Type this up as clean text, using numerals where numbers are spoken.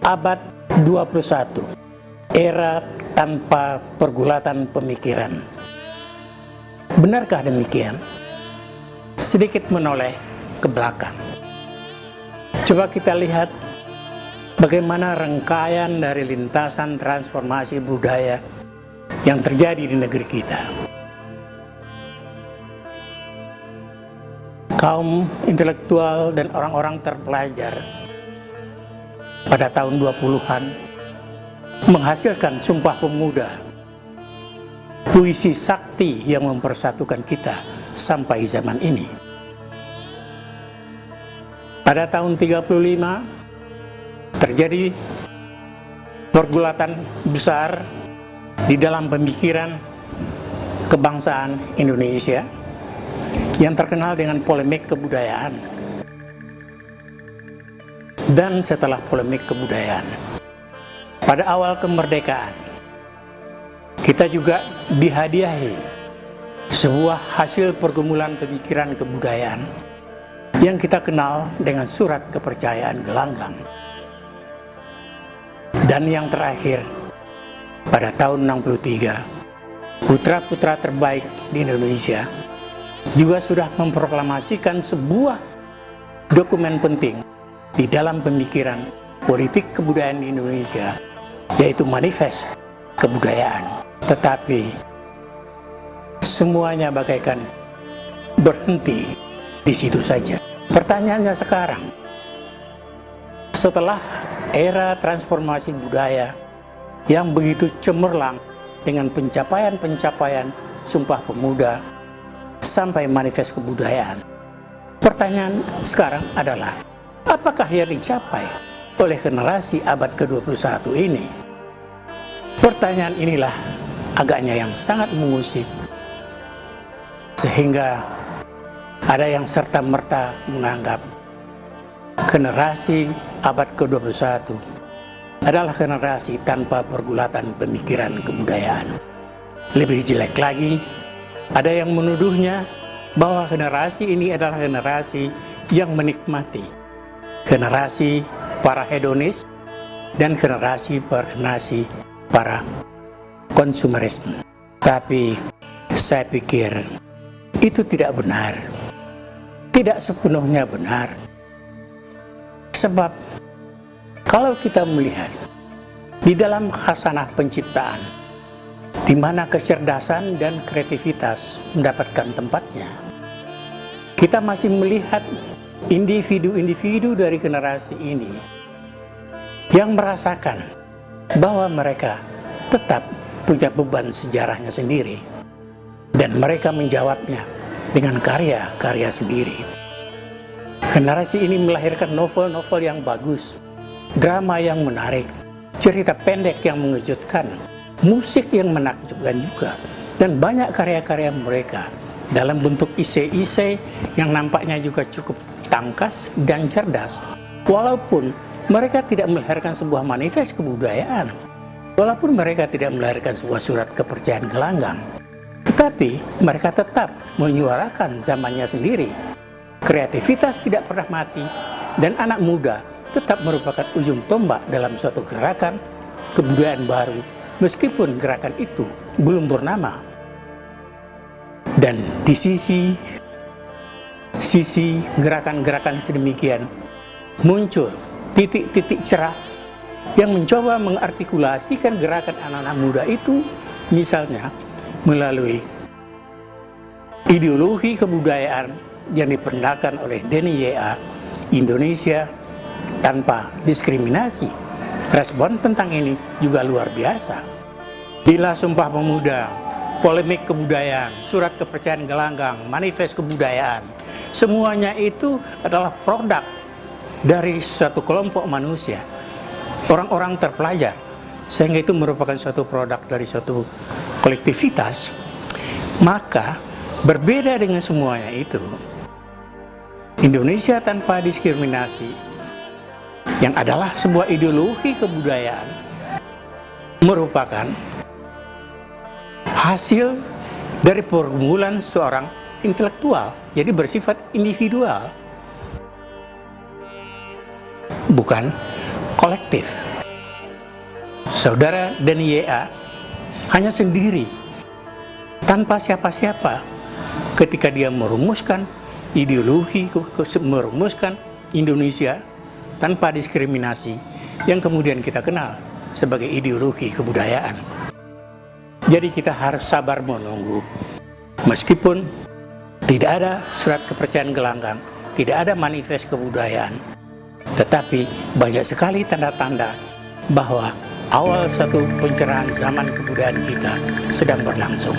Abad 21, era tanpa pergulatan pemikiran. Benarkah demikian? Sedikit menoleh ke belakang. Coba kita lihat bagaimana rangkaian dari lintasan transformasi budaya yang terjadi di negeri kita. Kaum intelektual dan orang-orang terpelajar pada tahun 20-an menghasilkan Sumpah Pemuda, puisi sakti yang mempersatukan kita sampai zaman ini. Pada tahun 35 terjadi pergulatan besar di dalam pemikiran kebangsaan Indonesia yang terkenal dengan polemik kebudayaan. Dan setelah polemik kebudayaan, pada awal kemerdekaan, kita juga dihadiahi sebuah hasil pergumulan pemikiran kebudayaan yang kita kenal dengan Surat Kepercayaan Gelanggang. Dan yang terakhir, pada tahun 63, putra-putra terbaik di Indonesia juga sudah memproklamasikan sebuah dokumen penting di dalam pemikiran politik kebudayaan di Indonesia, yaitu Manifest Kebudayaan. Tetapi semuanya bagaikan berhenti di situ saja. Pertanyaannya sekarang, setelah era transformasi budaya yang begitu cemerlang dengan pencapaian-pencapaian Sumpah Pemuda sampai Manifest Kebudayaan, pertanyaan sekarang adalah, apakah yang dicapai oleh generasi abad ke-21 ini? Pertanyaan inilah agaknya yang sangat mengusik, sehingga ada yang serta-merta menganggap generasi abad ke-21 adalah generasi tanpa pergulatan pemikiran kebudayaan. Lebih jelek lagi, ada yang menuduhnya bahwa generasi ini adalah generasi yang menikmati, generasi para hedonis dan generasi para konsumerisme. Tapi saya pikir itu tidak benar, tidak sepenuhnya benar. Sebab kalau kita melihat di dalam khasanah penciptaan, di mana kecerdasan dan kreativitas mendapatkan tempatnya, kita masih melihat individu-individu dari generasi ini yang merasakan bahwa mereka tetap punya beban sejarahnya sendiri, dan mereka menjawabnya dengan karya-karya sendiri. Generasi ini melahirkan novel-novel yang bagus, drama yang menarik, cerita pendek yang mengejutkan, musik yang menakjubkan juga, dan banyak karya-karya mereka dalam bentuk isei-isei yang nampaknya juga cukup tangkas dan cerdas. Walaupun mereka tidak melahirkan sebuah manifest kebudayaan, walaupun mereka tidak melahirkan sebuah surat kepercayaan gelanggang, tetapi mereka tetap menyuarakan zamannya sendiri. Kreativitas tidak pernah mati, dan anak muda tetap merupakan ujung tombak dalam suatu gerakan kebudayaan baru, meskipun gerakan itu belum bernama. Dan di sisi gerakan-gerakan sedemikian muncul titik-titik cerah yang mencoba mengartikulasikan gerakan anak-anak muda itu, misalnya melalui ideologi kebudayaan yang diperkenalkan oleh Denny Y.A, Indonesia Tanpa Diskriminasi. Respon tentang ini juga luar biasa. Bila Sumpah Pemuda, polemik kebudayaan, Surat Kepercayaan Gelanggang, Manifest Kebudayaan, semuanya itu adalah produk dari suatu kelompok manusia, orang-orang terpelajar, sehingga itu merupakan suatu produk dari suatu kolektivitas. Maka berbeda dengan semuanya itu, Indonesia Tanpa Diskriminasi, yang adalah sebuah ideologi kebudayaan, merupakan hasil dari pergumulan seorang intelektual, jadi bersifat individual, bukan kolektif. Saudara Denny Y.A. hanya sendiri, tanpa siapa-siapa, ketika dia merumuskan ideologi, merumuskan Indonesia tanpa diskriminasi, yang kemudian kita kenal sebagai ideologi kebudayaan. Jadi kita harus sabar menunggu. Meskipun tidak ada surat kepercayaan gelanggang, tidak ada manifest kebudayaan, tetapi banyak sekali tanda-tanda bahwa awal satu pencerahan zaman kebudayaan kita sedang berlangsung.